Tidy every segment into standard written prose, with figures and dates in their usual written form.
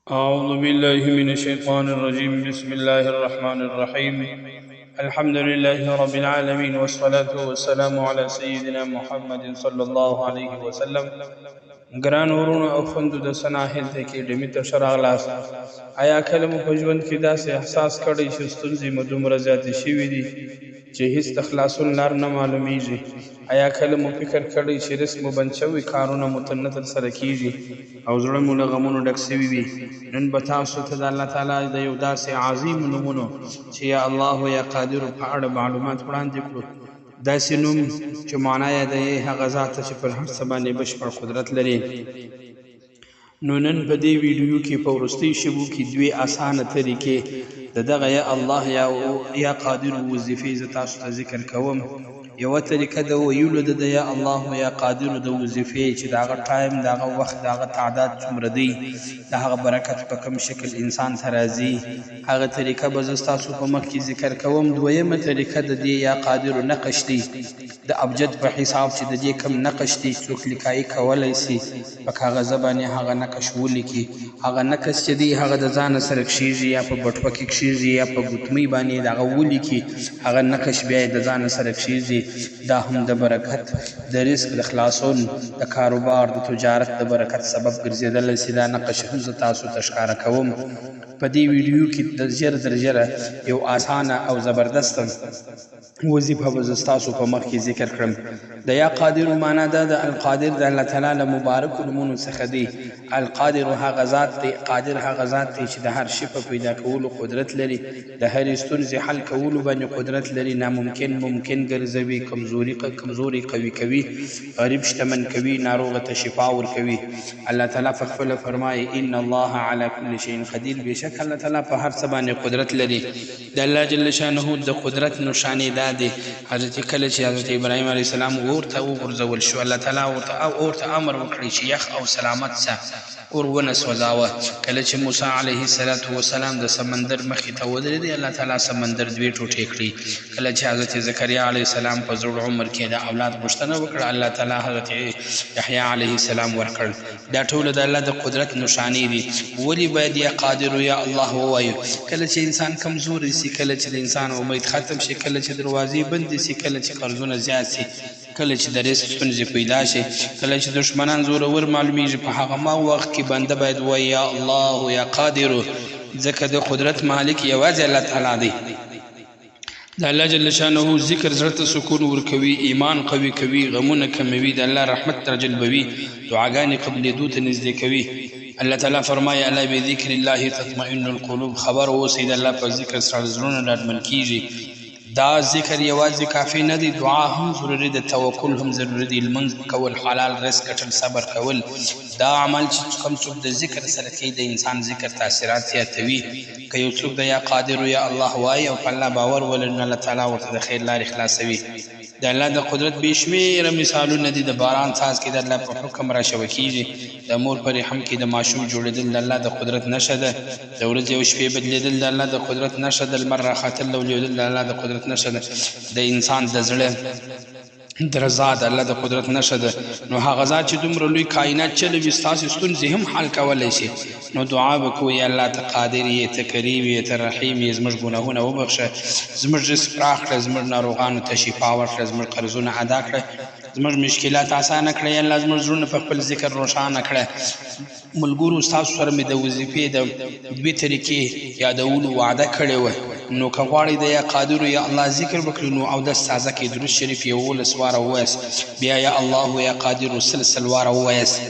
أعوذ بالله من الشيطان الرجيم بسم الله الرحمن الرحيم الحمد لله رب العالمين والصلاة والسلام على سيدنا محمد صلى الله عليه وسلم ګران ورونو او خوندو د سناحل ته کې ډمی ته شراغلاس آیا کله مو په ژوند کې داسې احساس کړی چې ستونزې مو دومره زیاتې شوي دي چې هیڅ د خلاصون لار نه معلومیږي آیا کله مو فکر کړی چې رزق مو بند شوي کارونه مو تر نه ترسره کیږي او زړه مو له غمونو ډک سوي وي نن به تاسو ته د الله تعالی د یو داسې عظیم نومونو چې یا الله یا قادر په اړه معلومات وړاندې کړو داسې نوم چې معنا یې د هغه ذات چې پر هر څه باندې بشپړ قدرت لري نو نن په دې ویډیو کې په وروستي شبو کې دوی اسانه طریقې د دغه یا الله یا قادر وظیفې زه تاسو ته ذکر کوم یوه طریقه د ویلو د یا الله یا قادر د وظیفې چې د هغه ټایم د هغه وخت د هغه تعداد څومره دی د هغه برکت په کوم شکل انسان ته راځي هغه طریقه به زه ستاسو په مخ کې ذکر کوم دویمه طریقه د دې یا قادر نقش دی د ابجد په حساب چې د دې کم نقش دی څوک لیکایي کولی سي په کاغذ باندې هغه نقش ولیکي هغه نقش چې دی هغه د ځان سره کښیږي یا په بټوه کې کښیږي یا په ګوتمۍ باندې د هغه ولیکي هغه نقش بیا د ځان سره کښیږي دا هم د برکت د رزق د خلاصون د کاروبار د تجارت د برکت سبب ګرځېدلی سي دا نقش هم زه تاسو ته ښکاره کوم په دې ویډیو کې د ژر در ژره یو اسانه او زبردسته وظیفه به زه ستاسو په مخ کې ذکر کړم د یا قادر معنا دا د القادر د الله تعالی له مبارکو نومونو څخه دی القادر هغه ذات دی قادر هغه ذات دی چې د هر شي په پیدا کولو قدرت لري د هرې ستونزې حل کولو باندې قدرت لري ناممکن ممکن ګرځوي کمزوري قوي کوي غریب شتمن کوي ناروغه ته شفا ورکوي الله تعالی په خپله فرمایي ان الله على كل شيء قدیر بېشک الله تعالی په هر څه باندې قدرت لري د الله جل شانه د قدرت نشانې دا دی حضرت کله چې حضرت ابراهیم علیه السلام ورته وغورځول شو الله تعالی ورته امر وکړي چې یخ او سلامت سه اور ونه سوځاوه کله چې موسی علیه السلام د سمندر مخې ته ودرېد الله تعالی سمندر دوې ټوټې کړي کله چې حضرت زکریا علیه السلام په زوړ عمر کې د اولاد غوښتنه وکړه الله تعالی حضرت یحیی علیه السلام ورکړ دا ټول د الله د قدرت نشانې دي ولې باید یا قادر یا الله ووایو کله چې انسان کمزوری سي کله چې د انسان امید ختم شي کله چې دروازې بندې سي کله چې قرضونه زیات سي کله چې د رزق ستونزې پیدا شي کله چې دشمنان زورور معلومیږي په هغه وخت کې بنده باید وایي یا الله یا قادر ځکه د قدرت مالک یوازې الله تعالی دی د الله جل شانه ذکر زړه ته سکون ورکوي ایمان قوي کوي غمونه کموي د الله رحمت ترجلبوي دعاګانې قبلېدو ته نږدې کوي الله تعالی فرمایي الا بذکر الله تطمئن القلوب خبر اوسئ د الله په ذکر سره زړونه ډاډمن کیږي دا ذکر یوازې کافی نه دی دعا هم ضروري ده توکل هم ضروري دی لمونځ کول حلال رزق ګټل صبر کول دا عمل چې کوم څوک د ذکر سره کوي د انسان ذکر تاثیرات زیاتوي که یو څوک د یا قادر یا الله وایي او په الله باور ولري نو الله تعالی ورته د خیر لارې خلاصوي د الله د قدرت بې شمېره مثالونه دي د باران څاڅکي کې د الله په حکم راشوه کېږي د مور په رحم کې د ماشوم جوړېدل د الله د قدرت نښه ده د ورځې او شپې بدلېدل د الله د قدرت نښه ده لمر راختل او لوېدل د الله د قدرت نښه ده د انسان د زړه درزا د الله د قدرت نښه ده نو هغه ذات چې دومره لوی کائنات چلوي ستاسې ستونزې هم حل کولی شي نو دعا به کوو یا الله ته قادر یې ته کریم یې ته رحیم یې زموږ ګناهونه وبخښه زموږ رزق پراخ کړه زموږ ناروغانو ته شفا ورکړه زموږ قرضونه ادا کړه زموږ مشکلات اسانه کړه یا الله زموږ زړونه په خپل ذکر روښانه کړه ملګرو ستاسو سره مې د وظیفې د دوې طریقې یادولو وعده کړې وه نو که غواړئ د یا قادرو یا الله ذکر وکړئ نو اودس تازه کړئ درود شریف 11 واره ووایاست بیا یا الله یا قادرو 100 واره ووایاست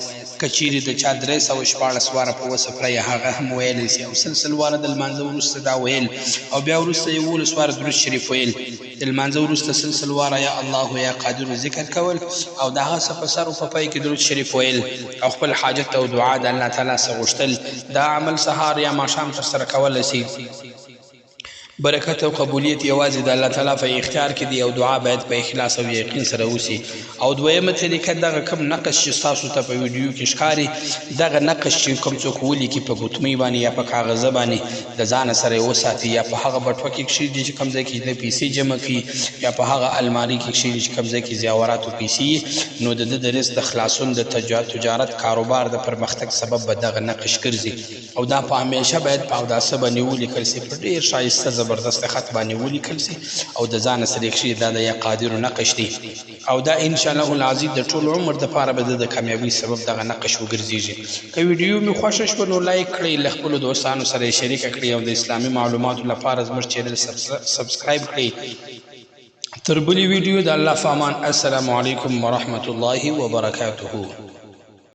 که چیرې د چا 314 واره په وصفره یې هغه هم ویلی سي او 100 واره د لمانځه وروسته دا ویل او بیا وروسته 11 واره درود شریف ویل د لمانځه وروسته 100 واره یا الله یا قادرو ذکر کول او د هغه څه په سر او په پای کې درود شریف ویل او خپل حاجت او دعا د الله تعالی څخه غوښتل دا عمل سهار یا ماښام ترسره کولی سي برکت او قبولیت یوازې د الله تعالی په اختیار کې دی او دعا باید په اخلاص او یقین سره وشي. او دویمه طریقه دغه کم نقش چې تاسو ته په ویډیو کې ښکاري دغه نقش چې کوم څوک ولیکي په ګوتمۍ باندې یا په کاغذ باندې د ځان سره یې وساتي یا په هغه بټوه کې کښېږدي چې کوم ځای کې د پیسې جمع کړي یا په هغه الماري کې کښېږدي چې کوم ځای کې زیورات او پیسې نو د ده د رزق د خلاصون د تجارت کاروبار د پرمختګ سبب به دغه نقش ګرځي. او دا په همیشه باید په اوداسه باندې ولیکل سي، په ډېر ښایسته زبردست خط باندې ولیکل سي او د ځانه سره یې کښېږدي. دا د یا قادرو نقش دی او دا انشاءالله العزیز د ټول عمر دپاره به د کامیابۍ سبب دغه نقش وګرځېږي. که ویډیو مې خوښه شوه نو لایک کړئ، له خپلو دوستانو سره یې شریکه کړئ او د اسلامي معلوماتو لپاره زموږ چینل سبسکرایب کړئ. تر بلې ویډیو د الله په امان. السلام علیکم ورحمة الله وبرکاته.